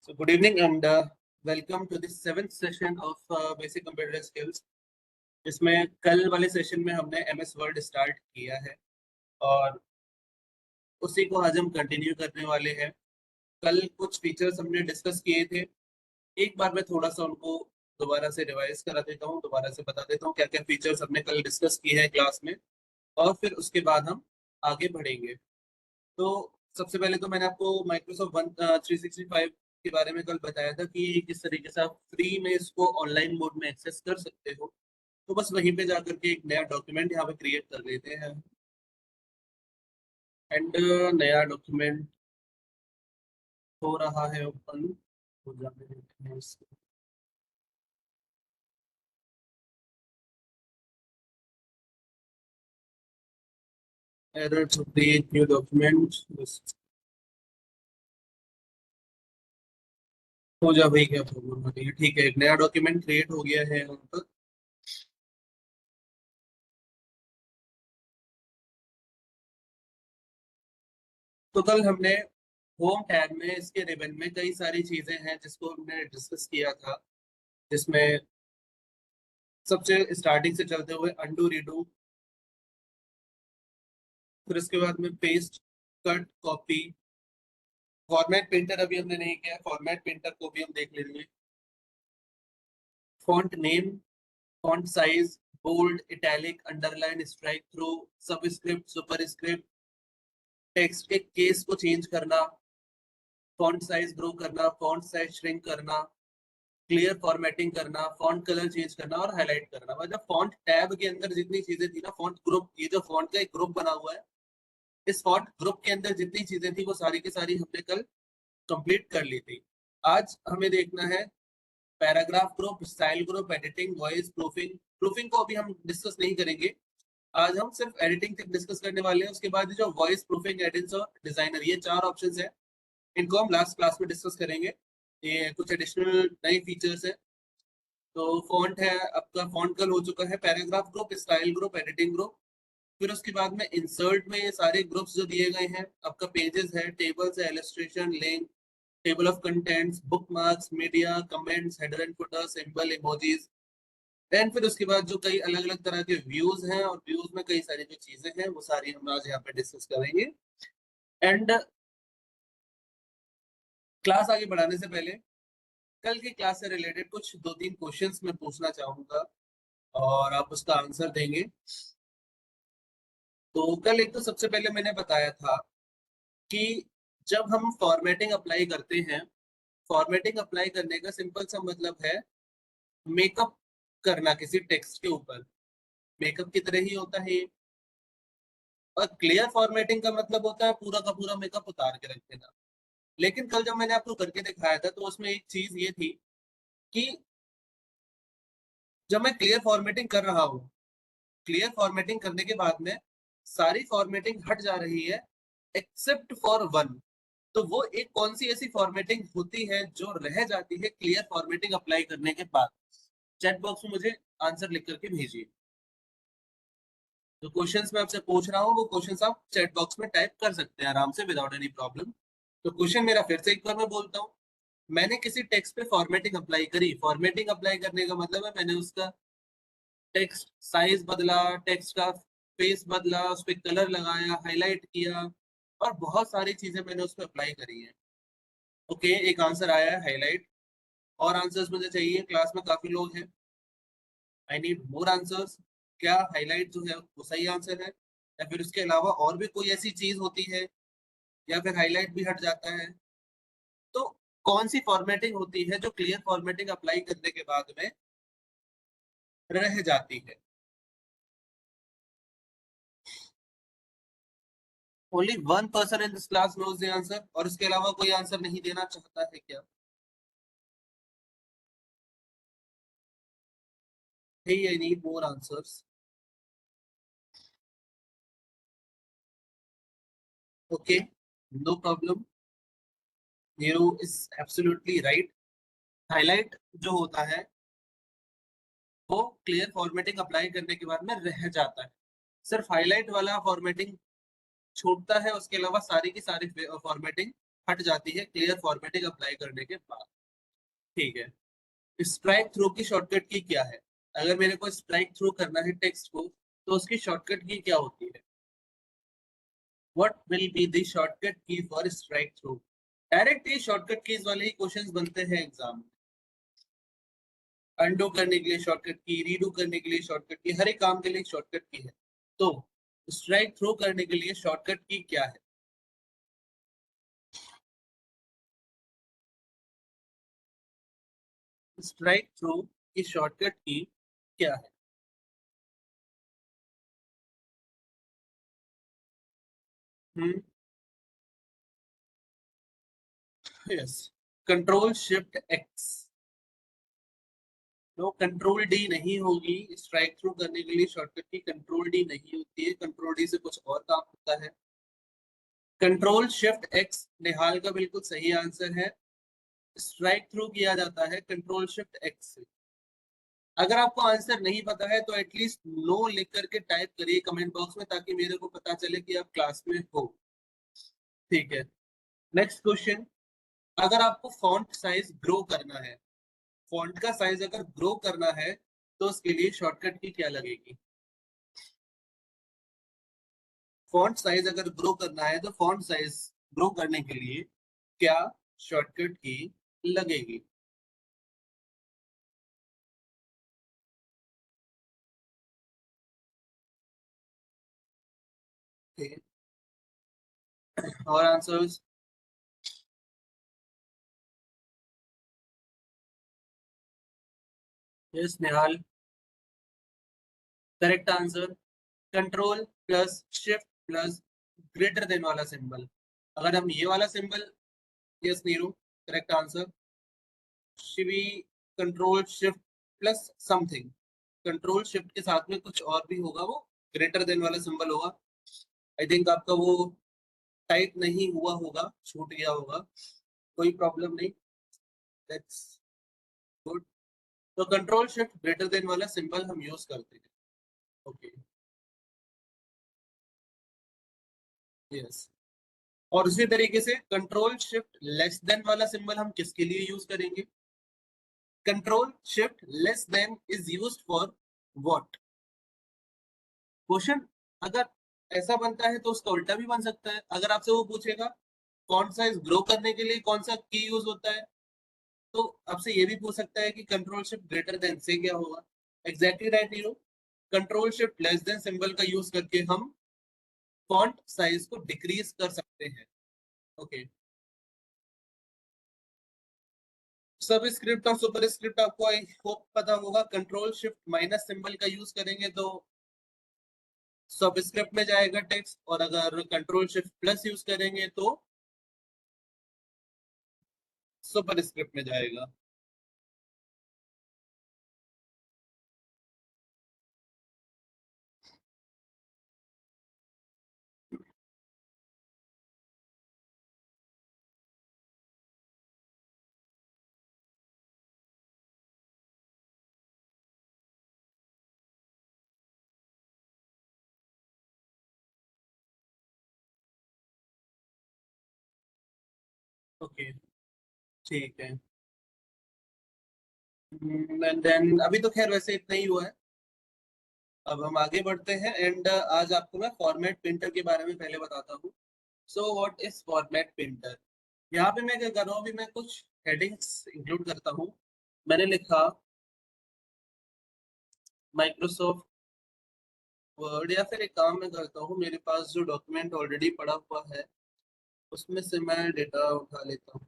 So good evening and welcome to the seventh session of Basic Computer Skills. इसमें कल वाले session में हमने MS Word स्टार्ट किया है और उसी को आज हम कंटिन्यू करने वाले हैं। कल कुछ फीचर्स हमने डिस्कस किए थे, एक बार मैं थोड़ा सा उनको दोबारा से रिवाइज करा देता हूँ, दोबारा से बता देता हूँ क्या क्या फीचर्स हमने कल डिस्कस किए हैं क्लास में, और फिर उसके बाद हम आगे बढ़ेंगे। तो सबसे पहले तो मैंने आपको माइक्रोसॉफ्ट 365 के बारे में कल बताया था कि किस तरीके से आप फ्री में इसको ऑनलाइन मोड में एक्सेस कर सकते हो। तो बस वहीं पे जाकर के एक नया डॉक्यूमेंट यहाँ पे क्रिएट कर लेते हैं एंड नया डॉक्यूमेंट हो रहा है ओपन। हो जाने देते हैं इसको। Error to create new document. हो जा भाई, क्या प्रॉब्लम हो रही है? ठीक है, एक नया डॉक्यूमेंट क्रिएट हो गया है यहाँ पर। तो कल हमने होम टैब में इसके रिबन में कई सारी चीजें हैं जिसको हमने डिस्कस किया था, जिसमें सबसे स्टार्टिंग से चलते हुए अंडू रीडू, फिर उसके बाद में paste, cut, copy, format painter अभी हमने नहीं किया, फॉर्मेट पेंटर को भी हम देख लेंगे। Font name, font size, bold, italic, underline, strikethrough, subscript, superscript, text के केस को चेंज करना, फॉन्ट साइज ग्रो करना, फॉन्ट साइज श्रिंक करना, क्लियर फॉर्मेटिंग करना, फॉन्ट कलर चेंज करना और हाईलाइट करना। मतलब फॉन्ट टैब के अंदर जितनी चीजें थी ना, फॉन्ट ग्रुप, ये जो फॉन्ट का एक ग्रुप बना हुआ है, इस फॉन्ट ग्रुप के अंदर जितनी चीजें थी वो सारी की सारी हमने कल कंप्लीट कर ली थी। आज हमें देखना है paragraph group, style group, editing, voice proofing. Proofing को अभी हम डिस्कस नहीं करेंगे, आज हम सिर्फ एडिटिंग तक डिस्कस करने वाले हैं। उसके बाद जो वॉइस प्रूफिंग, एडिट्स और डिजाइनर, ये चार ऑप्शंस है, इनको हम लास्ट क्लास में डिस्कस करेंगे। ये कुछ एडिशनल नए फीचर्स है। तो फॉन्ट है आपका, फॉन्ट कल हो चुका है, paragraph group, style group, editing group. फिर उसके बाद में इंसर्ट में ये सारे ग्रुप्स जो दिए गए हैं, आपका पेजेस है, टेबल्स है, illustration, link, table of contents, bookmarks, media, comments, header and footer, symbol, emojis. And फिर उसके बाद जो कई अलग अलग तरह के व्यूज हैं, और व्यूज में कई सारी जो चीजें हैं वो सारी हम आज यहाँ पे डिस्कस करेंगे। एंड क्लास आगे बढ़ाने से पहले कल की क्लास से रिलेटेड कुछ दो तीन क्वेश्चंस मैं पूछना चाहूंगा और आप उसका आंसर देंगे। तो कल एक तो सबसे पहले मैंने बताया था कि जब हम फॉर्मेटिंग अप्लाई करते हैं, फॉर्मेटिंग अप्लाई करने का सिंपल सा मतलब है मेकअप करना किसी टेक्स्ट के ऊपर। मेकअप की तरह ही होता है ये। और क्लियर फॉर्मेटिंग का मतलब होता है पूरा का पूरा मेकअप उतार के रख देना। लेकिन कल जब मैंने आपको करके दिखाया था तो उसमें एक चीज ये थी कि जब मैं क्लियर फॉर्मेटिंग कर रहा हूँ, क्लियर फॉर्मेटिंग करने के बाद में सारी फॉर्मेटिंग हट जा रही है एक्सेप्ट फॉर वन। तो वो एक कौन सी ऐसी फॉर्मेटिंग होती है जो रह जाती है क्लियर फॉर्मेटिंग अप्लाई करने के बाद? चैट बॉक्स में मुझे आंसर लिख करके भेजिए। जो क्वेश्चंस मैं आपसे पूछ रहा हूँ वो क्वेश्चंस आप चैट बॉक्स में टाइप कर सकते हैं आराम से विदाउट एनी प्रॉब्लम। तो क्वेश्चन मेरा फिर से एक बार मैं बोलता हूँ। मैंने किसी टेक्स्ट पे फॉर्मेटिंग अप्लाई करी, फॉर्मेटिंग अप्लाई करने का मतलब है मैंने उसका टेक्स्ट साइज बदला, टेक्स्ट का फेस बदला, उस पर कलर लगाया, हाईलाइट किया, और बहुत सारी चीजें मैंने उस पर अप्लाई करी है। ओके, एक आंसर आया है हाईलाइट। और आंसर्स मुझे चाहिए, क्लास में काफी लोग हैं, आई नीड मोर आंसर्स। क्या हाईलाइट जो है वो सही आंसर है, या फिर उसके अलावा और भी कोई ऐसी चीज होती है, या फिर हाईलाइट भी हट जाता है? तो कौन सी फॉर्मेटिंग होती है जो क्लियर फॉर्मेटिंग अप्लाई करने के बाद में रह जाती है? Only one person in this class knows the answer, और इसके अलावा कोई आंसर नहीं देना चाहता है क्या? Hey, I need more answers. Okay, no problem. Nero is absolutely right. Highlight जो होता है वो क्लियर फॉर्मेटिंग अप्लाई करने के बाद में रह जाता है। सिर्फ हाईलाइट वाला फॉर्मेटिंग छूटता है, उसके अलावा सारी की सारी फॉर्मेटिंग हट जाती है क्लियर फॉर्मेटिंग अप्लाई करने के बाद। ठीक है, स्ट्राइक थ्रू की शॉर्टकट की क्या है? अगर मेरे को स्ट्राइक थ्रू करना है टेक्स्ट को तो उसकी शॉर्टकट की क्या होती है? What will be the shortcut की फॉर स्ट्राइक थ्रू? डायरेक्ट ये शॉर्टकट कीज वाले ही क्वेश्चंस बनते हैं एग्जाम में। अनडू करने के लिए शॉर्टकट की, रीडू करने के लिए शॉर्टकट की, हर एक काम के लिए शॉर्टकट की है। तो स्ट्राइक थ्रू करने के लिए शॉर्टकट की क्या है? स्ट्राइक थ्रू की शॉर्टकट की क्या है? हम्म, यस, कंट्रोल शिफ्ट एक्स। तो कंट्रोल डी नहीं होगी, स्ट्राइक थ्रू करने के लिए शॉर्टकट की कंट्रोल डी नहीं होती है, कंट्रोल डी से कुछ और काम होता है। कंट्रोल शिफ्ट एक्स निहाल का बिल्कुल सही आंसर है। स्ट्राइक थ्रू किया जाता है कंट्रोल शिफ्ट एक्स से। अगर आपको आंसर नहीं पता है तो एटलीस्ट नो लिख करके टाइप करिए कमेंट बॉक्स में, ताकि मेरे को पता चले कि आप क्लास में हो। ठीक है, नेक्स्ट क्वेश्चन। अगर आपको फॉन्ट साइज ग्रो करना है, फॉन्ट का साइज अगर ग्रो करना है तो उसके लिए शॉर्टकट की क्या लगेगी? फॉन्ट साइज अगर ग्रो करना है तो फॉन्ट साइज ग्रो करने के लिए क्या शॉर्टकट की लगेगी? ठीक है, और answers? Yes Nihal, correct answer control plus shift plus greater than वाला सिंबल। अगर हम ये वाला symbol, yes Neeru, correct answer. Shivi, control shift plus something, control shift के साथ में कुछ और भी होगा, वो ग्रेटर देन वाला सिंबल होगा। आई थिंक आपका वो टाइप नहीं हुआ होगा, छूट गया होगा, कोई प्रॉब्लम नहीं, दैट्स गुड। तो कंट्रोल शिफ्ट ग्रेटर देन वाला सिंबल हम यूज करते हैं। Okay, yes. और उसी तरीके से कंट्रोल शिफ्ट लेस देन वाला सिंबल हम किसके लिए यूज करेंगे? Control shift less than is used for what? Question अगर ऐसा बनता है तो उसका उल्टा भी बन सकता है। अगर आपसे वो पूछेगा फॉन्ट साइज ग्रो करने के लिए कौन सा की यूज होता है, तो आपसे ये भी पूछ सकता है कि कंट्रोल शिफ्ट ग्रेटर देन से क्या होगा। Exactly right hero, control shift less than symbol का यूज करके हम फॉन्ट साइज को डिक्रीज कर सकते हैं। ओके, सब स्क्रिप्ट और सुपर स्क्रिप्ट आपको आई होप पता होगा। कंट्रोल शिफ्ट माइनस सिंबल का यूज करेंगे तो सब स्क्रिप्ट में जाएगा टेक्स्ट, और अगर कंट्रोल शिफ्ट प्लस यूज करेंगे तो सुपर स्क्रिप्ट में जाएगा। ओके, ठीक है। एंड देन अभी तो खैर वैसे इतना ही हुआ है, अब हम आगे बढ़ते हैं। एंड आज आपको मैं फॉर्मेट प्रिंटर के बारे में पहले बताता हूँ। So what is format printer? यहाँ पे मैं क्या कर रहा हूँ, अभी मैं कुछ हेडिंग्स इंक्लूड करता हूँ। मैंने लिखा माइक्रोसॉफ्ट वर्ड, या फिर एक काम मैं करता हूँ, मेरे पास जो डॉक्यूमेंट ऑलरेडी पड़ा हुआ है उसमें से मैं डेटा उठा लेता हूँ।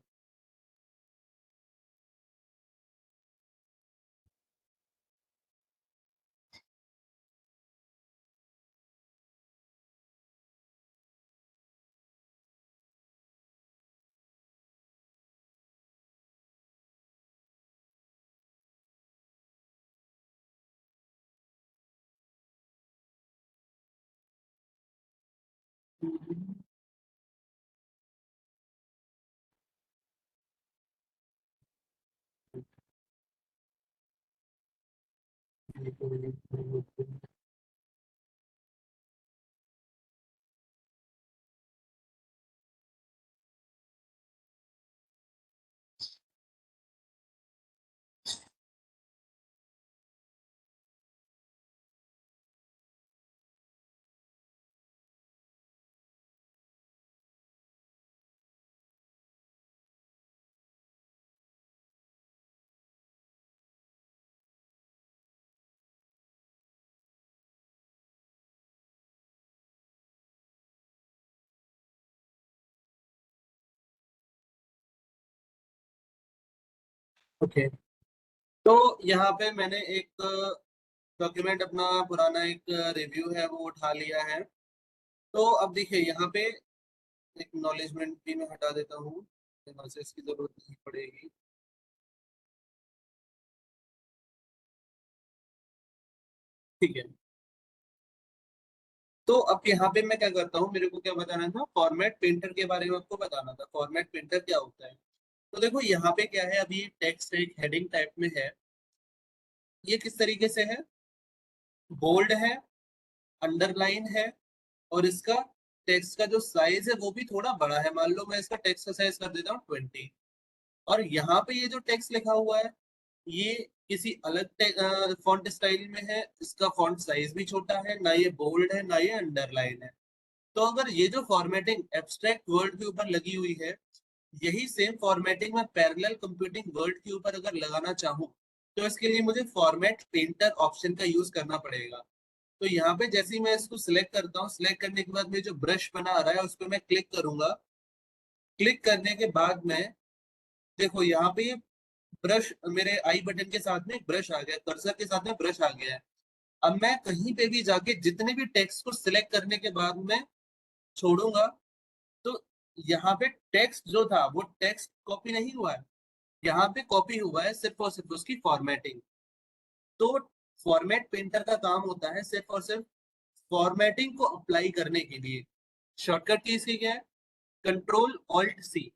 ओके, तो यहाँ पे मैंने एक डॉक्यूमेंट अपना पुराना एक रिव्यू है वो उठा लिया है। तो अब देखिए यहाँ पे एक्नॉलेजमेंट भी मैं हटा देता हूँ, यहाँ से इसकी जरूरत नहीं पड़ेगी। ठीक है, तो अब यहाँ पे मैं क्या करता हूँ, मेरे को क्या बताना था, फॉर्मेट पेंटर के बारे में आपको बताना था। फॉर्मेट पेंटर क्या होता है? तो देखो यहाँ पे क्या है, अभी टेक्स्ट एक हेडिंग टाइप में है। ये किस तरीके से है, बोल्ड है, अंडरलाइन है, और इसका टेक्स्ट का जो साइज है वो भी थोड़ा बड़ा है। मान लो मैं इसका टेक्स्ट का साइज कर देता हूँ 20, और यहाँ पे ये जो टेक्स्ट लिखा हुआ है ये किसी अलग फॉन्ट स्टाइल में है। इसका फॉन्ट साइज भी छोटा है, ना ये बोल्ड है ना ये अंडरलाइन है। तो अगर ये जो फॉर्मेटिंग एब्स्ट्रैक्ट वर्ड के ऊपर लगी हुई है, यही सेम फॉर्मेटिंग मैं पैरेलल कंप्यूटिंग वर्ड के ऊपर अगर लगाना चाहूँ, तो इसके लिए मुझे फॉर्मेट पेंटर ऑप्शन का यूज करना पड़ेगा। तो यहाँ पे जैसे ही मैं इसको सिलेक्ट करता हूँ, सिलेक्ट करने के बाद मेरे जो ब्रश बना आ रहा है उस पर मैं क्लिक करूंगा। क्लिक करने के बाद में देखो यहाँ पे ये ब्रश, मेरे आई बटन के साथ में एक ब्रश आ गया, कर्सर के साथ में ब्रश आ गया है। अब मैं कहीं पे भी जाके जितने भी टेक्स्ट को सिलेक्ट करने के बाद में छोड़ूंगा, तो यहाँ पे टेक्स्ट जो था वो टेक्स्ट कॉपी नहीं हुआ है, यहाँ पे कॉपी हुआ है सिर्फ और सिर्फ उसकी फॉर्मेटिंग। तो फॉर्मेट पेंटर का काम होता है सिर्फ और सिर्फ फॉर्मेटिंग को अप्लाई करने के लिए। शॉर्टकट की इसकी क्या है, कंट्रोल ऑल्ट सी।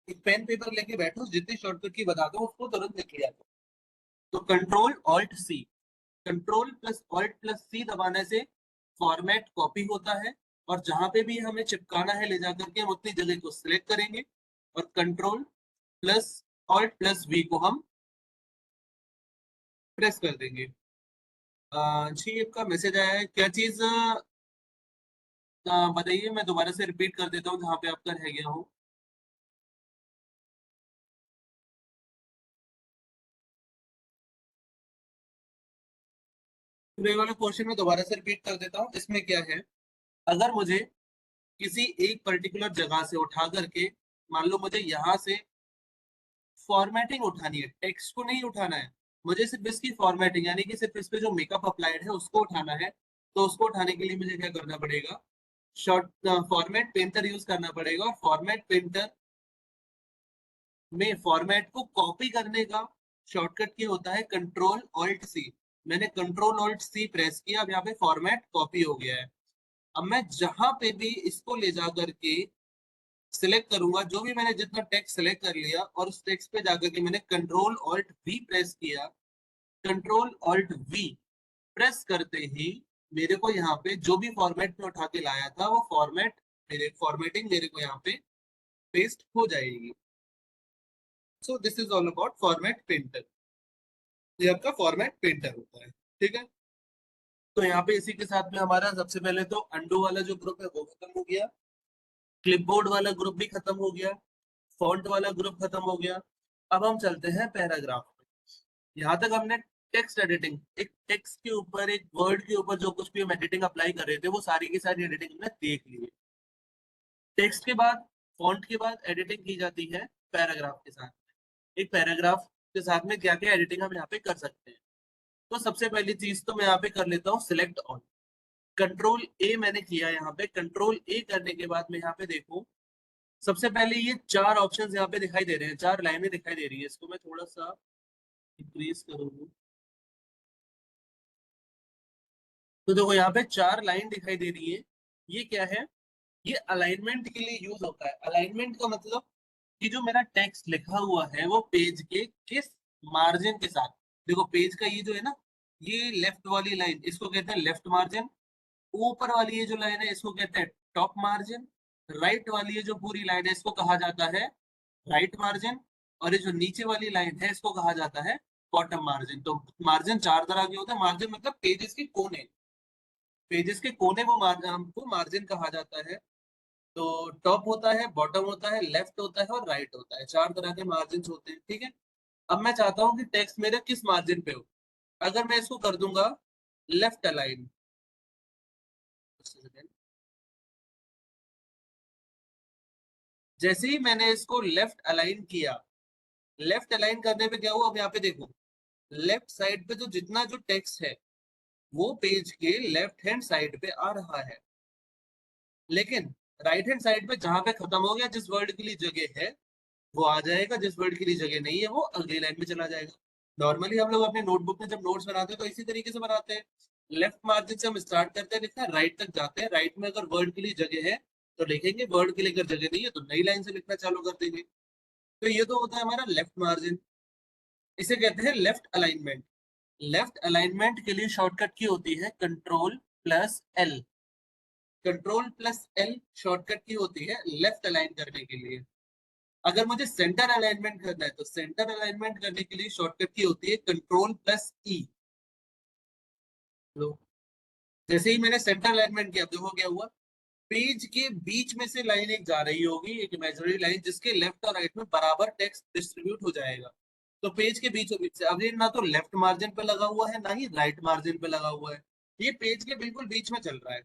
एक पेन पेपर लेके बैठो, जितनी शॉर्टकट की बताता हूँ उसको तुरंत लिख लिया करो। तो control alt C, control plus alt plus C दबाने से फॉर्मेट कॉपी होता है, और जहां पे भी हमें चिपकाना है ले जाकर के हम उतनी जगह को सिलेक्ट करेंगे, और control plus alt plus V को हम प्रेस कर देंगे। जी, आपका मैसेज आया है, क्या चीज बताइए, मैं दोबारा से रिपीट कर देता हूँ जहाँ पे आपका रह गया हो। तो ये वाला क्वेश्चन मैं दोबारा से रिपीट कर देता हूँ। इसमें क्या है, अगर मुझे किसी एक पर्टिकुलर जगह से उठा करके, मान लो मुझे यहाँ से फॉर्मेटिंग उठानी है, टेक्स्ट को नहीं उठाना है, मुझे सिर्फ इसकी फॉर्मेटिंग यानी कि सिर्फ इस पे जो मेकअप अप्लाइड है उसको उठाना है, तो उसको उठाने के लिए मुझे क्या करना पड़ेगा, शॉर्ट फॉर्मेट पेंटर यूज करना पड़ेगा। और फॉर्मेट पेंटर में फॉर्मेट को कॉपी करने का शॉर्टकट की होता है कंट्रोल ऑल्ट सी। मैंने कंट्रोल ऑल्ट सी प्रेस किया, अब यहाँ पे फॉर्मेट कॉपी हो गया है। अब मैं जहां पे भी इसको ले जा करके सिलेक्ट करूंगा, जो भी मैंने जितना टेक्स्ट सिलेक्ट कर लिया और उस टेक्स्ट पे जाकर के मैंने कंट्रोल ऑल्ट वी प्रेस किया, कंट्रोल ऑल्ट वी प्रेस करते ही मेरे को यहाँ पे जो भी फॉर्मेट में उठा के लाया था वो फॉर्मेट, मेरे फॉर्मेटिंग मेरे को यहाँ पे पेस्ट हो जाएगी। So this is all about format painter. ये आपका फॉर्मेट पेंटर होता है, ठीक है। तो यहाँ पे इसी के साथ में हमारा सबसे पहले तो अंडू वाला जो ग्रुप है वो खत्म हो गया, क्लिपबोर्ड वाला ग्रुप भी खत्म हो गया, फॉन्ट वाला ग्रुप खत्म हो गया। अब हम चलते हैं पैराग्राफ में। यहाँ तक हमने टेक्स्ट एडिटिंग, एक टेक्स्ट के ऊपर, एक वर्ड के ऊपर जो कुछ भी हम एडिटिंग अप्लाई कर रहे थे वो सारी की सारी एडिटिंग हमने देख ली है। टेक्स्ट के बाद, फॉन्ट के बाद एडिटिंग की जाती है पैराग्राफ के साथ। एक पैराग्राफ के साथ में क्या क्या एडिटिंग हम यहाँ पे कर सकते हैं। तो सबसे पहली चीज तो मैं यहाँ पे कर लेता हूँ सिलेक्ट ऑल। कंट्रोल ए मैंने किया, यहाँ पे कंट्रोल ए करने के बाद में यहाँ पे देखो, सबसे पहले ये चार ऑप्शंस यहाँ पे दिखाई दे रहे हैं, चार लाइनें दिखाई दे रही है। इसको मैं थोड़ा सा इंक्रीज करूंगा, तो देखो यहाँ पे चार लाइन दिखाई दे रही है। ये क्या है, ये अलाइनमेंट के लिए यूज होता है। अलाइनमेंट का मतलब कि जो मेरा टेक्स्ट लिखा हुआ है वो पेज के किस मार्जिन के साथ, देखो पेज का ये जो है ना, ये लेफ्ट वाली लाइन इसको कहते हैं लेफ्ट मार्जिन, ऊपर वाली ये जो लाइन है इसको कहते हैं टॉप मार्जिन, राइट वाली ये जो पूरी लाइन है इसको कहा जाता है राइट मार्जिन, और ये जो नीचे वाली लाइन है इसको कहा जाता है बॉटम मार्जिन। तो मार्जिन चार तरह के होते हैं। मार्जिन मतलब पेजेस के कोने, पेजेस के कोने वो हमको मार्जिन कहा जाता है। तो टॉप होता है, बॉटम होता है, लेफ्ट होता है और राइट होता है, चार तरह के मार्जिन होते हैं, ठीक है। अब मैं चाहता हूँ कि टेक्स्ट मेरे किस मार्जिन पे हो। अगर मैं इसको कर दूंगा लेफ्ट अलाइन, जैसे ही मैंने इसको लेफ्ट अलाइन किया, लेफ्ट अलाइन करने पे क्या हुआ, अब यहाँ पे देखो लेफ्ट साइड पे तो जितना जो टेक्स्ट है वो पेज के लेफ्ट हैंड साइड पे आ रहा है, लेकिन राइट हैंड साइड पे जहां पे खत्म हो गया, जिस वर्ड के लिए जगह है वो आ जाएगा, जिस वर्ड के लिए जगह नहीं है वो अगली लाइन में चला जाएगा। नॉर्मली हम लोग अपने नोटबुक में जब नोट्स बनाते हैं तो इसी तरीके से बनाते हैं। लेफ्ट मार्जिन से हम स्टार्ट करते हैं लिखना, राइट तक जाते हैं, राइट में अगर वर्ड के लिए जगह है तो लिखेंगे, वर्ड के लिए अगर जगह नहीं है तो नई लाइन से लिखना चालू कर देंगे। तो ये तो होता है हमारा लेफ्ट मार्जिन, इसे कहते हैं लेफ्ट अलाइनमेंट। लेफ्ट अलाइनमेंट के लिए शॉर्टकट की होती है control plus L. Control plus L shortcut की होती है लेफ्ट अलाइन करने के लिए। अगर मुझे सेंटर अलाइनमेंट करना है तो सेंटर अलाइनमेंट करने के लिए शॉर्टकट की होती है कंट्रोल प्लस ई। जैसे ही मैंने सेंटर अलाइनमेंट किया, देखो क्या हुआ, पेज के बीच में से लाइन एक जा रही होगी, एक इमेजिनरी लाइन, जिसके लेफ्ट और राइट में बराबर टेक्स्ट डिस्ट्रीब्यूट हो जाएगा। तो पेज के बीचों बीच से, अब ये ना तो लेफ्ट मार्जिन पे लगा हुआ है ना ही राइट मार्जिन पे लगा हुआ है, ये पेज के बिल्कुल बीच में चल रहा है।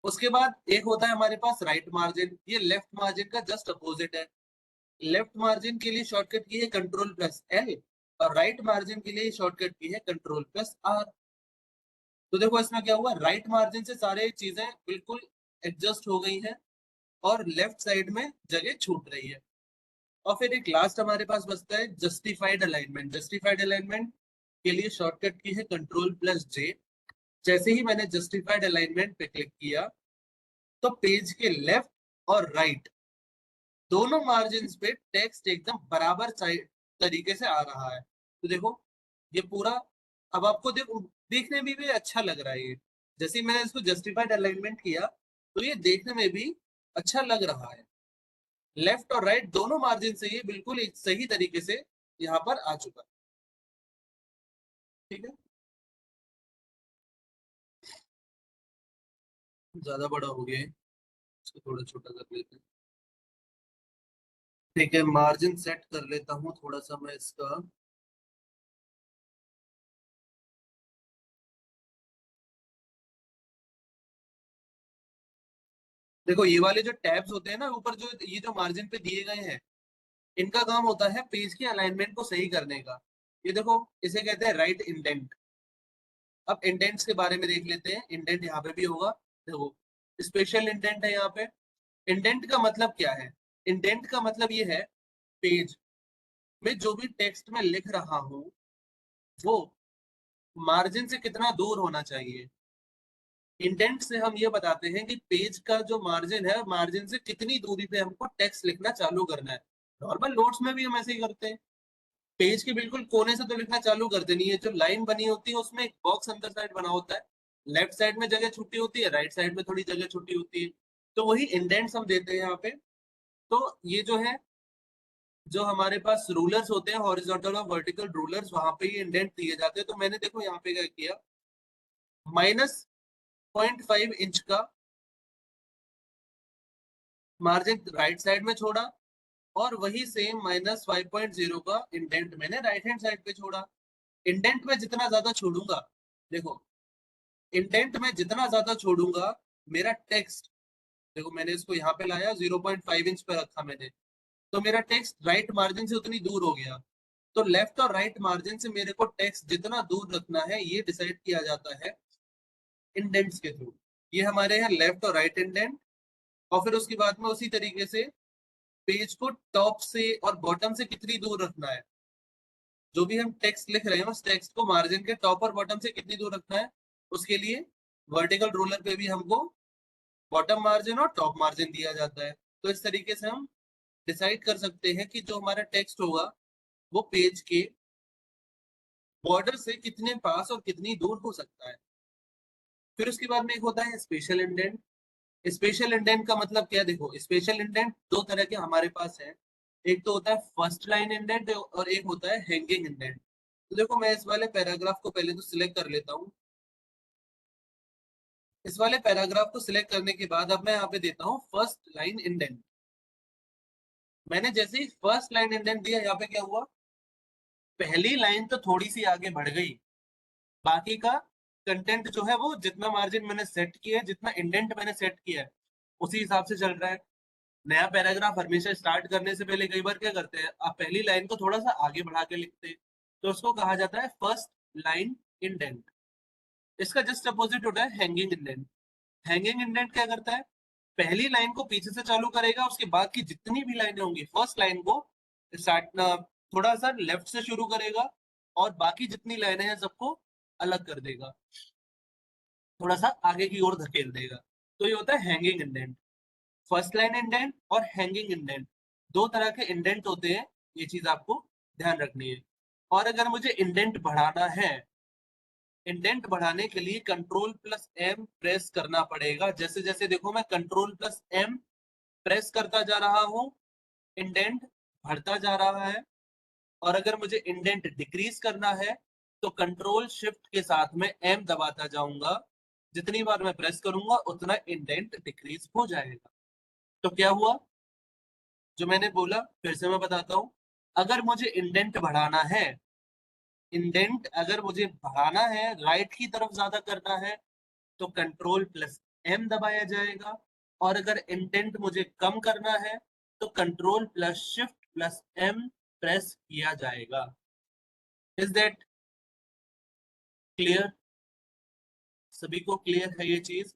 उसके बाद एक होता है हमारे पास राइट मार्जिन, ये लेफ्ट मार्जिन का जस्ट अपोजिट है। लेफ्ट मार्जिन के लिए शॉर्टकट की है कंट्रोल प्लस एल, और राइट मार्जिन के लिए शॉर्टकट की है कंट्रोल प्लस आर। तो देखो इसमें क्या हुआ, राइट मार्जिन से सारे चीजें बिल्कुल एडजस्ट हो गई हैं और लेफ्ट साइड में जगह छूट रही है। और फिर एक लास्ट हमारे पास बचता है जस्टिफाइड अलाइनमेंट। जस्टिफाइड अलाइनमेंट के लिए शॉर्टकट की है कंट्रोल प्लस जे। जैसे ही मैंने जस्टिफाइड अलाइनमेंट पे क्लिक किया तो पेज के लेफ्ट और राइट दोनों मार्जिन पे टेक्स्ट एकदम बराबर तरीके से आ रहा है। तो देखो ये पूरा, अब आपको देखो देखने में भी अच्छा लग रहा है ये। जैसे ही मैंने इसको जस्टिफाइड अलाइनमेंट किया तो ये देखने में भी अच्छा लग रहा है। लेफ्ट और राइट दोनों मार्जिन से ये बिल्कुल एक सही तरीके से यहाँ पर आ चुका है। ठीक है, ज्यादा बड़ा हो गया है, इसको थोड़ा छोटा कर लेते हैं। ठीक है, मार्जिन सेट कर लेता हूँ थोड़ा सा मैं इसका। देखो ये वाले जो टैब्स होते हैं ना ऊपर, जो ये जो मार्जिन पे दिए गए हैं, इनका काम होता है पेज की अलाइनमेंट को सही करने का। ये देखो इसे कहते हैं राइट इंडेंट। अब इंडेंट्स के बारे में देख लेते हैं, इंडेंट यहाँ पे भी होगा। देखो स्पेशल इंडेंट है यहाँ पे। इंडेंट का मतलब क्या है, इंडेंट का मतलब ये है पेज में जो भी टेक्स्ट में लिख रहा हूँ वो मार्जिन से कितना दूर होना चाहिए। इंडेंट से हम ये बताते हैं कि पेज का जो मार्जिन है, मार्जिन से कितनी दूरी पे हमको टेक्स्ट लिखना चालू करना है। नॉर्मल नोट्स में भी हम ऐसे ही करते हैं, पेज के बिल्कुल कोने से तो लिखना चालू कर देनी है। जो लाइन बनी होती है उसमें एक बॉक्स अंदर साइड बना होता है, लेफ्ट साइड में जगह छुट्टी होती है, राइट साइड में थोड़ी जगह छुट्टी होती है, तो वही इंडेंट्स हम देते हैं यहाँ पे। तो ये जो है, जो हमारे पास रूलर्स होते हैं हॉरिजॉन्टल और वर्टिकल रूलर्स, वहां पे ये इंडेंट दिए जाते हैं। तो मैंने देखो यहाँ पे क्या किया, -0.5 इंच का मार्जिन राइट साइड में छोड़ा, और वही सेम -5.0 का इंडेंट मैंने राइट हैंड साइड पे छोड़ा। इंडेंट में जितना ज्यादा छोड़ूंगा, देखो इंडेंट में जितना ज्यादा छोड़ूंगा, मेरा टेक्स्ट, देखो मैंने इसको यहाँ पे लाया 0.5 इंच पे रखा मैंने, तो मेरा टेक्स्ट राइट मार्जिन से उतनी दूर हो गया। तो लेफ्ट और राइट मार्जिन से मेरे को टेक्स्ट जितना दूर रखना है ये डिसाइड किया जाता है इंडेंट्स के थ्रू। ये हमारे हैं लेफ्ट और राइट इंडेंट। और फिर उसके बाद में उसी तरीके से पेज को टॉप से और बॉटम से कितनी दूर रखना है, जो भी हम टेक्स्ट लिख रहे हैं उस टेक्स्ट को मार्जिन के टॉप और बॉटम से कितनी दूर रखना है, उसके लिए वर्टिकल रोलर पे भी हमको बॉटम मार्जिन और टॉप मार्जिन दिया जाता है। तो इस तरीके से हम डिसाइड कर सकते हैं कि जो हमारा टेक्स्ट होगा वो पेज के बॉर्डर से कितने पास और कितनी दूर हो सकता है। फिर उसके बाद में एक होता है स्पेशल इंडेंट। स्पेशल इंडेंट का मतलब क्या, देखो स्पेशल इंडेंट दो तरह के हमारे पास है, एक तो होता है फर्स्ट लाइन इंडेंट और एक होता है हैंगिंग इंडेंट। तो देखो मैं इस वाले पैराग्राफ को पहले तो सिलेक्ट कर लेता हूँ। इस वाले पैराग्राफ को सिलेक्ट करने के बाद अब मैं यहाँ पे देता हूँ फर्स्ट लाइन इंडेंट। मैंने जैसे ही फर्स्ट लाइन इंडेंट दिया, यहाँ पे क्या हुआ, पहली लाइन तो थोड़ी सी आगे बढ़ गई, बाकी का कंटेंट जो है वो जितना मार्जिन मैंने सेट किया है, जितना इंडेंट मैंने सेट किया है उसी हिसाब से चल रहा है। नया पैराग्राफ हमेशा स्टार्ट करने से पहले कई बार क्या करते हैं, आप पहली लाइन को थोड़ा सा आगे बढ़ा के लिखते हैं, तो उसको कहा जाता है फर्स्ट लाइन इंडेंट। इसका जस्ट अपोजिट होता है हैंगिंग इंडेंट। हैंगिंग इंडेंट क्या करता है, पहली लाइन को पीछे से चालू करेगा, उसके बाद की जितनी भी लाइनें होंगी फर्स्ट लाइन को स्टार्ट थोड़ा सा लेफ्ट से शुरू करेगा और बाकी जितनी लाइनें हैं सबको अलग कर देगा, थोड़ा सा आगे की ओर धकेल देगा। तो ये होता है hanging indent. First line indent और हैंगिंग इंडेंट, दो तरह के इंडेंट होते हैं, ये चीज आपको ध्यान रखनी है। और अगर मुझे इंडेंट बढ़ाना है, इंडेंट बढ़ाने के लिए कंट्रोल प्लस एम प्रेस करना पड़ेगा। जैसे जैसे देखो मैं कंट्रोल प्लस एम प्रेस करता जा रहा हूं, इंडेंट बढ़ता जा रहा है। और अगर मुझे इंडेंट डिक्रीज करना है तो कंट्रोल शिफ्ट के साथ में एम दबाता जाऊंगा, जितनी बार मैं प्रेस करूंगा उतना इंडेंट डिक्रीज हो जाएगा। तो क्या हुआ, जो मैंने बोला फिर से मैं बताता हूं, अगर मुझे इंडेंट बढ़ाना है, इंडेंट अगर मुझे बढ़ाना है, राइट की तरफ ज्यादा करना है, तो कंट्रोल प्लस एम दबाया जाएगा। और अगर इंडेंट मुझे कम करना है तो control plus shift plus M press किया जाएगा। Is that clear? सभी को क्लियर है ये चीज?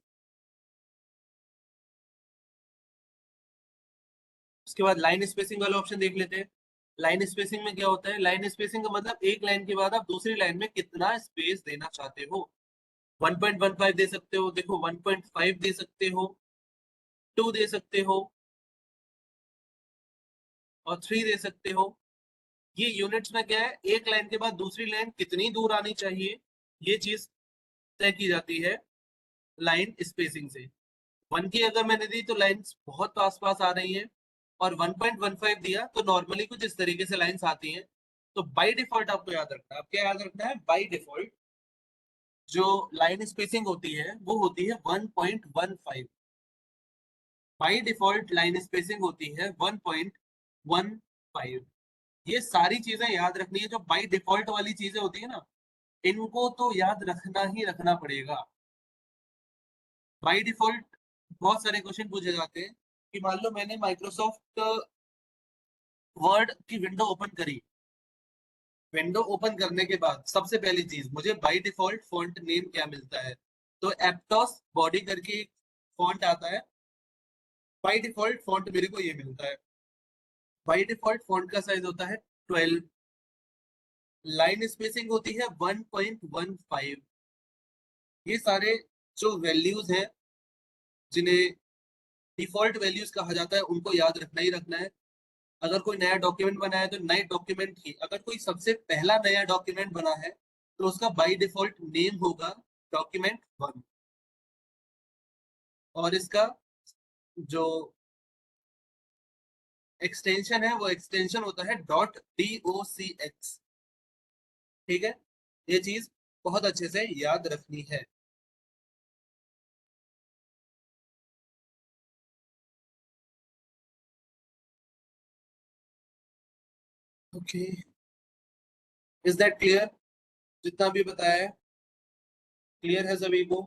उसके बाद लाइन स्पेसिंग वाला ऑप्शन देख लेते हैं। लाइन स्पेसिंग में क्या होता है, लाइन स्पेसिंग का मतलब एक लाइन के बाद आप दूसरी लाइन में कितना स्पेस देना चाहते हो। 1.15 दे सकते हो, देखो 1.5 दे सकते हो, 2 दे सकते हो और 3 दे सकते हो। ये यूनिट्स में क्या है, एक लाइन के बाद दूसरी लाइन कितनी दूर आनी चाहिए, ये चीज तय की जाती है लाइन स्पेसिंग से। 1 की अगर मैंने दी तो लाइंस बहुत पास पास आ रही हैं, और 1.15 दिया तो नॉर्मली कुछ इस तरीके से लाइंस आती हैं। तो बाय डिफॉल्ट आपको याद रखना है, अब क्या याद रखना है, बाय डिफॉल्ट जो लाइन स्पेसिंग होती है वो होती है 1.15। बाय डिफॉल्ट लाइन स्पेसिंग होती है 1.15। ये सारी चीजें याद रखनी है, जो बाय डिफॉल्ट वाली चीजें होती है ना, इनको तो याद रखना ही रखना पड़ेगा। बाय डिफॉल्ट बहुत सारे क्वेश्चन पूछे जाते हैं कि मान लो मैंने माइक्रोसॉफ्ट वर्ड की विंडो ओपन करी, विंडो ओपन करने के बाद सबसे पहली चीज मुझे बाय डिफॉल्ट फॉन्ट नेम क्या मिलता है, तो एप्टॉस बॉडी करके फॉन्ट आता है, बाय डिफॉल्ट फॉन्ट मेरे को ये मिलता है। बाय डिफॉल्ट फॉन्ट का साइज होता है 12, लाइन स्पेसिंग होती है 1.15। ये सारे जो वैल्यूज हैं जिन्हें डिफॉल्ट वैल्यूज कहा जाता है उनको याद रखना ही रखना है। अगर कोई नया डॉक्यूमेंट बना है तो नए डॉक्यूमेंट की, अगर कोई सबसे पहला नया डॉक्यूमेंट बना है तो उसका बाय डिफॉल्ट नेम होगा डॉक्यूमेंट 1। और इसका जो एक्सटेंशन है वो एक्सटेंशन होता है .docx। ठीक है, ये चीज बहुत अच्छे से याद रखनी है। Okay, is that clear? जितना भी बताया है क्लियर है सभी को?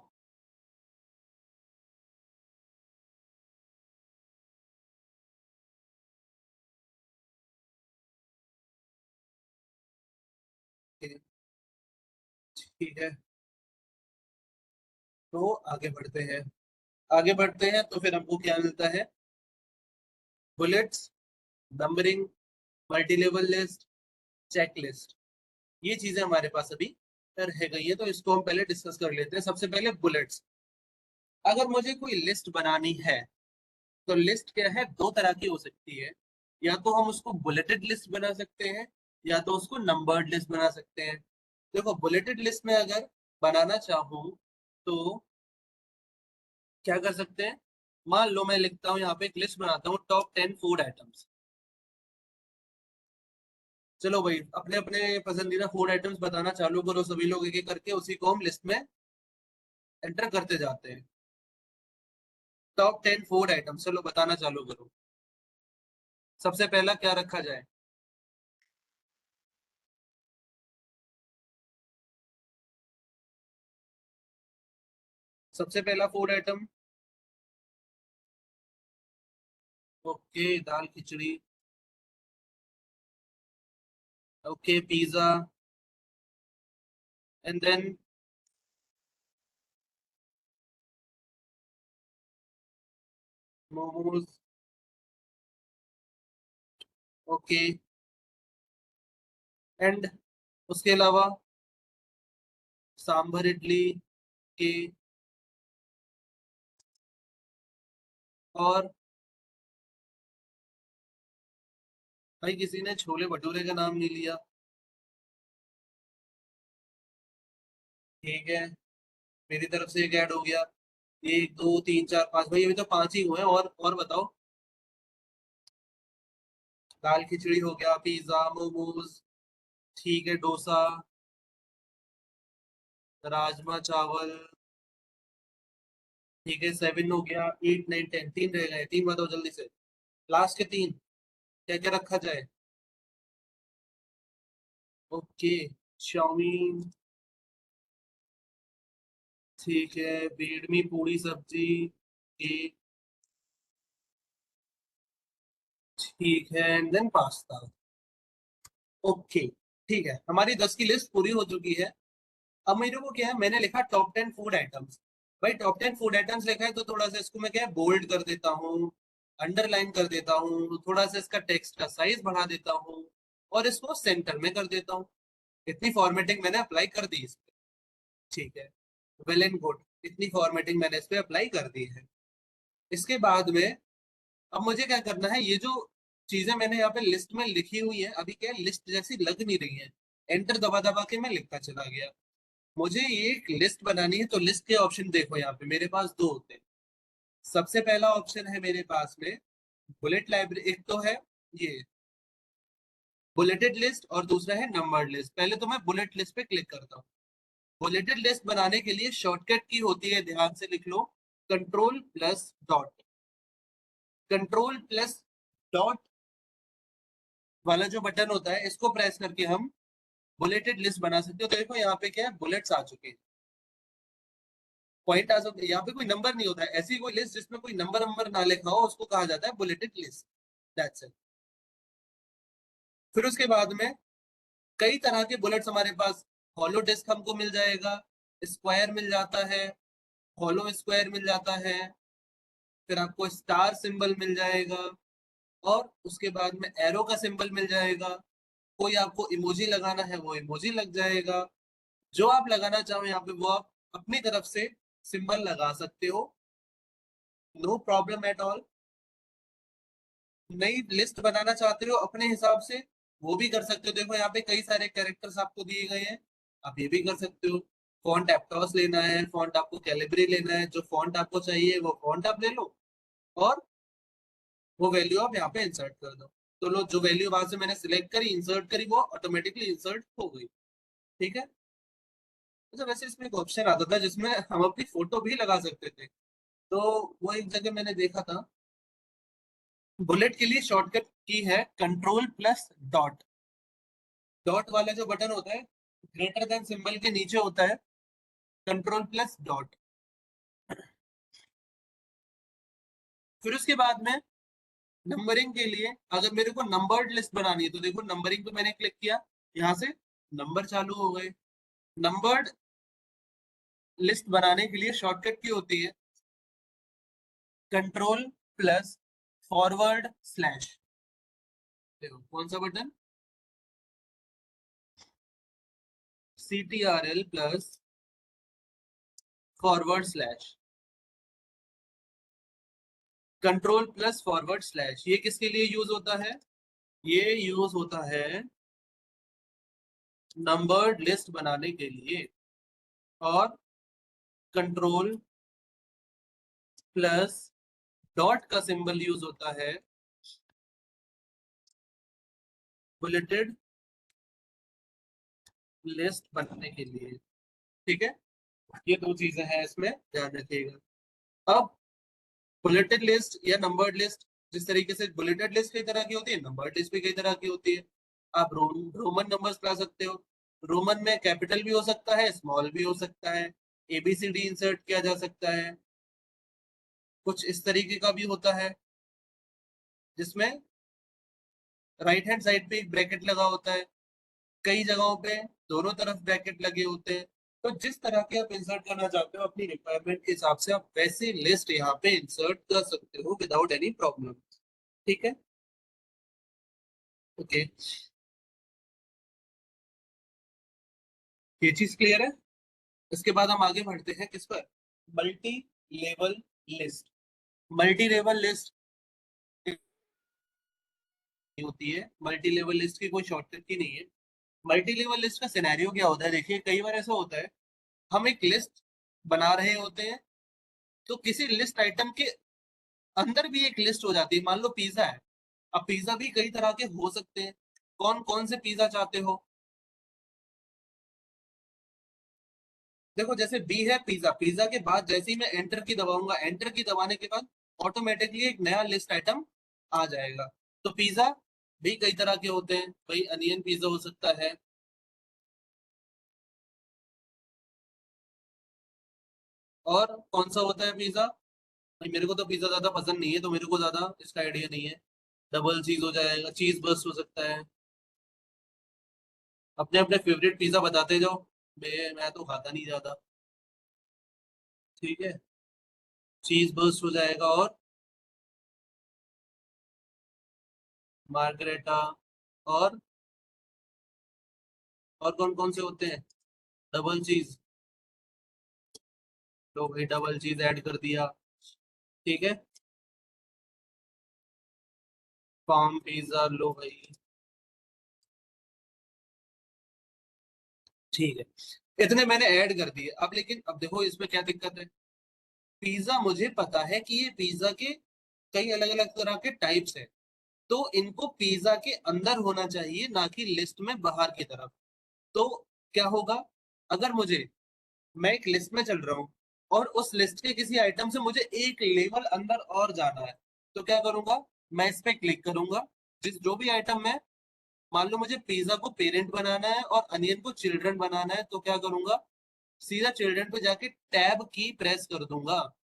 ठीक है, तो आगे बढ़ते हैं। आगे बढ़ते हैं तो फिर हमको क्या मिलता है, bullets, numbering, multi level list, check list. ये चीजें हमारे पास अभी रह गई है, तो इसको हम पहले डिस्कस कर लेते हैं। सबसे पहले बुलेट्स। अगर मुझे कोई लिस्ट बनानी है तो लिस्ट क्या है, दो तरह की हो सकती है। या तो हम उसको बुलेटेड लिस्ट बना सकते हैं, या तो उसको नंबर्ड लिस्ट बना सकते हैं। देखो बुलेटेड लिस्ट में अगर बनाना चाहूँ तो क्या कर सकते हैं, मान लो मैं लिखता हूँ यहाँ पे एक लिस्ट बनाता हूँ, टॉप 10 फूड आइटम्स। चलो भाई अपने अपने पसंदीदा फूड आइटम्स बताना चालू करो, सभी लोग एक एक करके उसी को हम लिस्ट में एंटर करते जाते हैं। टॉप 10 फूड आइटम्स, चलो बताना चालू करो। सबसे पहला क्या रखा जाए? सबसे पहला फूड आइटम ओके, दाल khichdi. Okay, pizza. And then momos. Okay. And उसके अलावा सांभर इडली के। और भाई किसी ने छोले भटूरे का नाम नहीं लिया। ठीक है, मेरी तरफ से एक ऐड हो गया। एक दो तीन चार पांच, भाई अभी तो पांच ही हुए हैं। और बताओ। दाल खिचड़ी हो गया, पिज्जा, मोमोज। ठीक है, डोसा, राजमा चावल। ठीक है, सेवन हो गया, एट नाइन टेन, तीन रह गए। तीन बताओ जल्दी से, लास्ट के तीन। क्या क्या रखा जाए? Okay, chowmein. ठीक है, बेडमी पूड़ी सब्जी। एक। ठीक है, एंड देन पास्ता। ओके। ठीक है, हमारी 10 की लिस्ट पूरी हो चुकी है। अब मेरे को क्या है, मैंने लिखा टॉप 10 फूड आइटम्स। भाई टॉप 10 फूड आइटम्स लिखा है तो थोड़ा सा इसको मैं क्या है बोल्ड कर देता हूँ, अंडरलाइन कर देता हूँ, थोड़ा सा इसका टेक्स्ट का साइज बढ़ा देता हूँ, और इसको सेंटर में कर देता हूँ। इतनी फॉर्मेटिंग मैंने अप्लाई कर दी इस पे। ठीक है, वेल एंड गुड। इतनी फॉर्मेटिंग मैंने इस पे अप्लाई कर दी है। इसके बाद में अब मुझे क्या करना है, ये जो चीजें मैंने यहाँ पे लिस्ट में लिखी हुई है, अभी क्या लिस्ट जैसी लग नहीं रही है। एंटर दबा दबा के मैं लिखता चला गया। मुझे ये एक लिस्ट बनानी है, तो लिस्ट के ऑप्शन देखो, यहाँ पे मेरे पास दो होते हैं। सबसे पहला ऑप्शन है मेरे पास में बुलेट लाइब्रेरी। एक तो है ये बुलेटेड लिस्ट, और दूसरा है नंबर्ड लिस्ट। पहले तो मैं बुलेट लिस्ट पे क्लिक करता हूँ। बुलेटेड लिस्ट बनाने के लिए शॉर्टकट की होती है, ध्यान से लिख लो, control plus dot. Control plus dot वाला जो बटन होता है, इसको प्रेस करके हम बुलेटेड लिस्ट बना सकते हो। तो देखो यहाँ पे क्या है, बुलेट्स आ चुके हैं, पॉइंट आ सकते हैं। यहाँ पे कोई नंबर नहीं होता है। ऐसी कोई लिस्ट जिसमें कोई नंबर नंबर ना लिखा हो, उसको कहा जाता है बुलेटेड लिस्ट। That's it. फिर उसके बाद में कई तरह के बुलेट्स हमारे पास, हॉलो डिस्क हमको मिल जाएगा, स्क्वायर मिल जाता है, हॉलो स्क्वायर मिल जाता है, फिर आपको स्टार सिंबल मिल जाएगा, और उसके बाद में एरो का सिंबल मिल जाएगा। कोई आपको इमोजी लगाना है, वो इमोजी लग जाएगा। जो आप लगाना चाहो यहाँ पे, वो आप अपनी तरफ से सिंबल लगा सकते हो। No problem at all. नई लिस्ट बनाना चाहते हो अपने हिसाब से, वो भी कर सकते हो। देखो यहाँ पे कई सारे कैरेक्टर्स आपको दिए गए हैं, आप ये भी कर सकते हो। फॉन्ट एप्टॉस लेना है, फॉन्ट आपको कैलिब्री लेना है, जो फॉन्ट आपको चाहिए वो फॉन्ट आप ले लो, और वो वैल्यू आप यहाँ पे इंसर्ट कर दो। तो लो, जो वैल्यू वहां से मैंने सिलेक्ट करी, इंसर्ट करी, वो ऑटोमेटिकली इंसर्ट हो गई। ठीक है। अच्छा, वैसे इसमें एक ऑप्शन आता था जिसमें हम अपनी फोटो भी लगा सकते थे, तो वो एक जगह मैंने देखा था। बुलेट के लिए शॉर्टकट की है कंट्रोल प्लस डॉट। डॉट वाला जो बटन होता है, ग्रेटर देन सिंबल के नीचे होता है, कंट्रोल प्लस डॉट। फिर उसके बाद में नंबरिंग के लिए, अगर मेरे को नंबर्ड लिस्ट बनानी है, तो देखो नंबरिंग पे मैंने क्लिक किया, यहाँ से नंबर चालू हो गए। नंबर्ड लिस्ट बनाने के लिए शॉर्टकट की होती है कंट्रोल प्लस फॉरवर्ड स्लैश। देखो कौन सा button, CTRL plus forward slash. Control plus forward slash, ये किसके लिए यूज होता है? ये यूज होता है नंबर्ड लिस्ट बनाने के लिए। और कंट्रोल प्लस डॉट का सिंबल यूज होता है बुलेटेड लिस्ट बनाने के लिए। ठीक है, ये दो चीजें हैं, इसमें ध्यान रखिएगा। अब बुलेटेड लिस्ट या नंबर्ड लिस्ट, जिस तरीके से बुलेटेड लिस्ट कई तरह की होती है, नंबर्ड लिस्ट भी कई तरह की होती है। आप रोमन नंबर्स ला सकते हो। रोमन में कैपिटल भी हो सकता है, स्मॉल भी हो सकता है, ABCD इंसर्ट किया जा सकता है, कुछ इस तरीके का भी होता है। जिसमें राइट हैंड साइड पे एक ब्रैकेट लगा होता है, कई जगहों पे दोनों तरफ ब्रैकेट लगे होते हैं। तो जिस तरह के आप इंसर्ट करना चाहते हो अपनी रिक्वायरमेंट के हिसाब से आप वैसे लिस्ट यहाँ पे इंसर्ट कर सकते हो विदाउट एनी प्रॉब्लम। ठीक है, ओके, ये चीज क्लियर है। इसके बाद हम आगे बढ़ते हैं किस पर, multi level list. Multi level list होती है, मल्टी लेवल लिस्ट की कोई शॉर्टकट की नहीं है। मल्टी लेवल लिस्ट का सिनेरियो क्या होता है, देखिए कई बार ऐसा होता है हम एक लिस्ट बना रहे होते हैं, तो किसी लिस्ट आइटम के अंदर भी एक लिस्ट हो जाती है। मान लो पिज्जा है, अब पिज्जा भी कई तरह के हो सकते हैं, कौन कौन से पिज्जा चाहते हो। देखो जैसे बी है पिज्जा, पिज्जा के बाद जैसे ही मैं एंटर की दबाऊंगा, एंटर की दबाने के बाद ऑटोमेटिकली एक नया लिस्ट आइटम आ जाएगा। तो पिज्जा भी कई तरह के होते हैं, भाई अनियन पिज्जा हो सकता है, और कौन सा होता है पिज्जा, भाई मेरे को तो पिज्जा ज्यादा पसंद नहीं है तो मेरे को ज्यादा इसका आइडिया नहीं है। डबल चीज हो जाएगा, चीज बर्स्ट हो सकता है। अपने अपने फेवरेट पिज्जा बताते जाओ, मैं तो खाता नहीं ज्यादा। ठीक है, चीज बर्स्ट हो जाएगा, मार्गरेटा, और और कौन कौन से होते हैं, डबल चीज, तो भाई डबल चीज ऐड कर दिया। ठीक है, फार्म पिज्जा लो भाई। ठीक है, इतने मैंने ऐड कर दिए। अब लेकिन अब देखो इसमें क्या दिक्कत है, पिज्जा मुझे पता है कि ये पिज्जा के कई अलग अलग तरह के टाइप्स है, तो इनको पिज्जा के अंदर होना चाहिए ना कि लिस्ट में बाहर की तरफ। तो क्या होगा, अगर मुझे, मैं एक लिस्ट में चल रहा हूँ और उस लिस्ट के किसी आइटम से मुझे एक लेवल अंदर और जाना है, तो क्या करूंगा, मैं इस पे क्लिक करूंगा, जिस जो भी आइटम है, मान लो मुझे पिज्जा को पेरेंट बनाना है और अनियन को चिल्ड्रन बनाना है, तो क्या करूंगा, सीधा चिल्ड्रन पे जाके टैब की प्रेस कर दूंगा।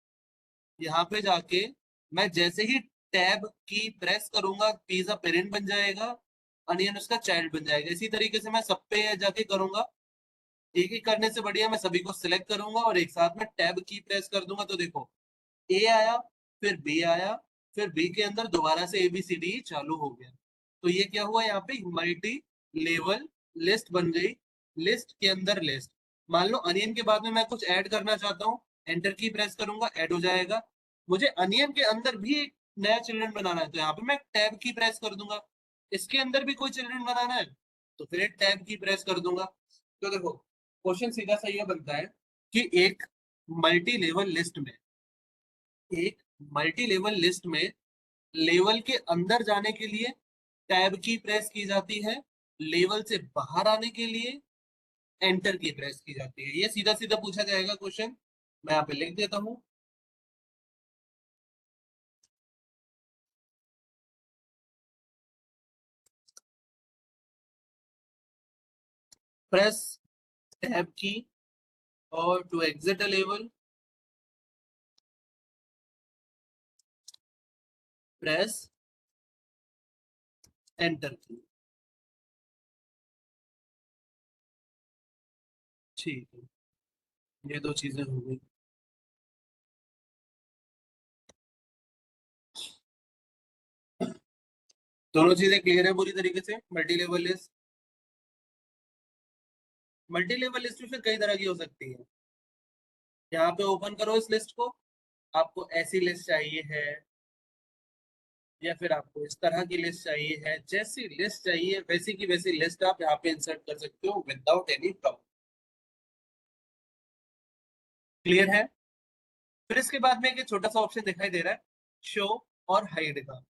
यहाँ पे जाके मैं जैसे ही टैब की प्रेस करूंगा पिज्जा पेरेंट बन जाएगा, अनियन उसका चाइल्ड बन जाएगा। इसी तरीके से मैं सब पे जाके करूंगा, एक एक करने से बढ़िया मैं सभी को सिलेक्ट करूंगा और एक साथ में टैब की प्रेस कर दूंगा। तो देखो ए आया, फिर बी आया, फिर बी के अंदर दोबारा से ABCD चालू हो गया। तो ये क्या हुआ, यहाँ पे मल्टी लेवल लिस्ट बन गई, लिस्ट के अंदर लिस्ट। मान लो अनियन के बाद में मैं कुछ ऐड करना चाहता हूँ, एंटर की प्रेस करूंगा, ऐड हो जाएगा। मुझे अनियन के अंदर भी एक नया चिल्ड्रन बनाना है, तो यहाँ पे मैं टैब की प्रेस कर दूंगा। इसके अंदर भी कोई चिल्ड्रन बनाना है, तो फिर टैब की प्रेस कर दूंगा। तो देखो क्वेश्चन सीधा सा ये बनता है कि मल्टी लेवल लिस्ट में एक मल्टी लेवल लिस्ट में लेवल के अंदर जाने के लिए टैब की प्रेस की जाती है, लेवल से बाहर आने के लिए एंटर की प्रेस की जाती है। ये सीधा सीधा पूछा जाएगा क्वेश्चन, मैं यहाँ पे लिख देता हूँ। प्रेस टैब की, और to exit a level press enter key. ठीक है, ये दो चीजें हो गई। दोनों चीजें क्लियर है पूरी तरीके से। मल्टी लेवल लिस्ट फिर कई तरह की हो सकती है। यहाँ पे ओपन करो इस लिस्ट को, आपको ऐसी लिस्ट चाहिए है या फिर आपको इस तरह की लिस्ट चाहिए है, जैसी लिस्ट चाहिए वैसी की वैसी लिस्ट आप यहाँ पे इंसर्ट कर सकते हो विदाउट एनी प्रॉब्लम। क्लियर है। फिर इसके बाद में एक छोटा सा ऑप्शन दिखाई दे रहा है, शो और हाइड का।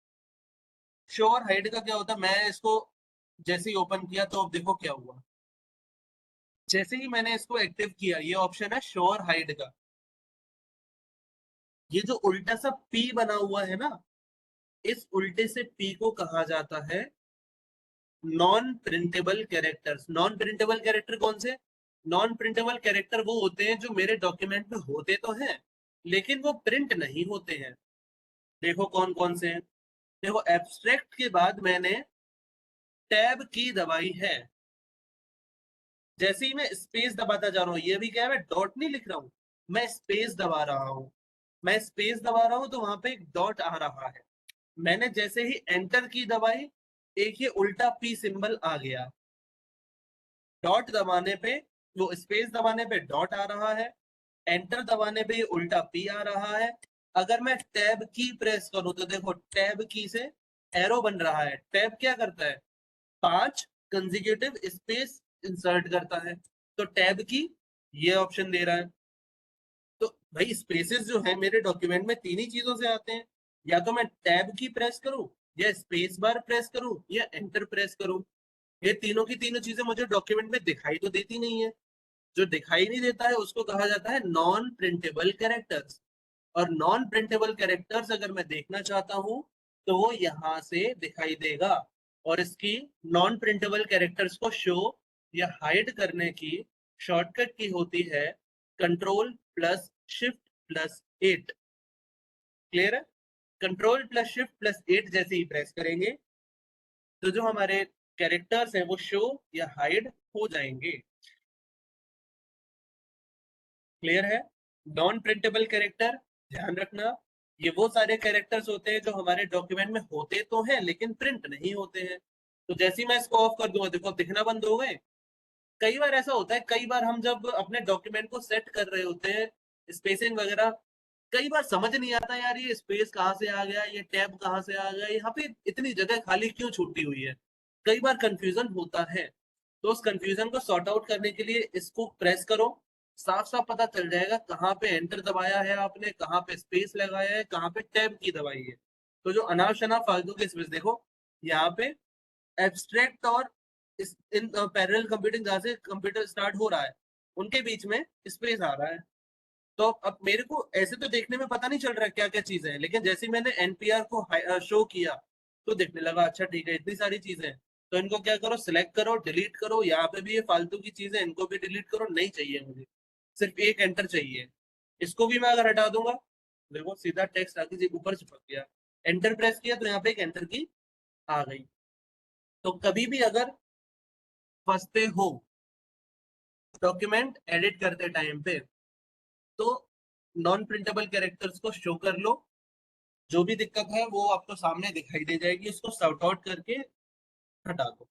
शो और हाइड का क्या होता है, मैं इसको जैसे ही ओपन किया तो अब देखो क्या हुआ, जैसे ही मैंने इसको एक्टिव किया, ये ऑप्शन है शो और हाइड का। ये जो उल्टा सा पी बना हुआ है ना, इस उल्टे से पी को कहा जाता है non printable characters. Non printable character कौन से, नॉन प्रिंटेबल कैरेक्टर वो होते हैं जो मेरे डॉक्यूमेंट में होते तो हैं लेकिन वो प्रिंट नहीं होते हैं। देखो कौन कौन से हैं, देखो एब्स्ट्रैक्ट के बाद मैंने टैब की दबाई है, जैसे ही मैं स्पेस दबाता जा रहा हूँ, ये भी क्या है, मैं डॉट नहीं लिख रहा हूँ, मैं स्पेस दबा रहा हूँ, मैं स्पेस दबा रहा हूँ तो वहां पे एक डॉट आ रहा है। मैंने जैसे ही एंटर की दबाई, एक ये उल्टा पी सिंबल आ गया। डॉट दबाने पे, वो स्पेस दबाने पे डॉट आ रहा है, एंटर दबाने पे ये उल्टा पी आ रहा है। अगर मैं टैब की प्रेस करूं तो देखो टैब की से एरो बन रहा है। टैब क्या करता है, 5 कंसेक्यूटिव स्पेस इंसर्ट करता है, तो टैब की ये ऑप्शन दे रहा है। तो भाई स्पेसेस जो है मेरे डॉक्यूमेंट में तीन ही चीजों से आते हैं, या तो मैं टैब की प्रेस करूं, या स्पेस बार प्रेस करूं, या एंटर प्रेस करूं। ये तीनों की तीनों चीजें मुझे डॉक्यूमेंट में दिखाई तो देती नहीं है। जो दिखाई नहीं देता है उसको कहा जाता है नॉन प्रिंटेबल कैरेक्टर्स। और नॉन प्रिंटेबल कैरेक्टर्स अगर मैं देखना चाहता हूं तो वो यहाँ से दिखाई देगा। और इसकी नॉन प्रिंटेबल कैरेक्टर्स को शो या हाइड करने की शॉर्टकट की होती है control plus shift plus 8। Clear है? कंट्रोल प्लस शिफ्ट प्लस 8 जैसे ही प्रेस करेंगे तो जो हमारे कैरेक्टर्स हैं वो शो या हाइड हो जाएंगे। क्लियर है? नॉन प्रिंटेबल कैरेक्टर, ध्यान रखना, ये वो सारे कैरेक्टर्स होते हैं जो हमारे डॉक्यूमेंट में होते तो हैं लेकिन प्रिंट नहीं होते हैं। तो जैसे ही मैं इसको ऑफ कर दूंगा, देखो दिखना बंद हो गए। कई बार ऐसा होता है, कई बार हम जब अपने डॉक्यूमेंट को सेट कर रहे होते हैं, स्पेसिंग वगैरह, कई बार समझ नहीं आता यार ये स्पेस कहाँ से आ गया, ये टैब कहाँ से आ गया, यहाँ पे इतनी जगह खाली क्यों छूटी हुई है। कई बार कंफ्यूजन होता है। तो उस कंफ्यूजन को सॉर्ट आउट करने के लिए इसको प्रेस करो, साफ साफ पता चल जाएगा कहाँ पे एंटर दबाया है आपने, कहाँ पे स्पेस लगाया है, कहाँ पे टैब की दबाई है। तो जो अनाप शनाप फालतू के स्पेस, देखो यहाँ पे एब्स्ट्रैक्ट और इन पैरेलल कंप्यूटिंग जहाँ से कंप्यूटर स्टार्ट हो रहा है उनके बीच में स्पेस आ रहा है। तो अब मेरे को ऐसे तो देखने में पता नहीं चल रहा है क्या क्या चीजें हैं, लेकिन जैसे ही मैंने एनपीआर को शो किया तो देखने लगा अच्छा ठीक है इतनी सारी चीजें हैं। तो इनको क्या करो, सिलेक्ट करो, डिलीट करो, यहाँ पे भी ये फालतू की चीजें इनको भी डिलीट करो, नहीं चाहिए मुझे, सिर्फ एक एंटर चाहिए। इसको भी मैं अगर हटा दूंगा, देखो सीधा टेक्स्ट आके जी ऊपर चिपक गया। एंटर प्रेस किया तो यहाँ पे एक एंटर की आ गई। तो कभी भी अगर फंसते हो डॉक्यूमेंट एडिट करते टाइम पे, तो नॉन प्रिंटेबल कैरेक्टर्स को शो कर लो। जो भी दिक्कत है वो आपको सामने दिखाई दे जाएगी, उसको सॉर्ट आउट करके हटा दो।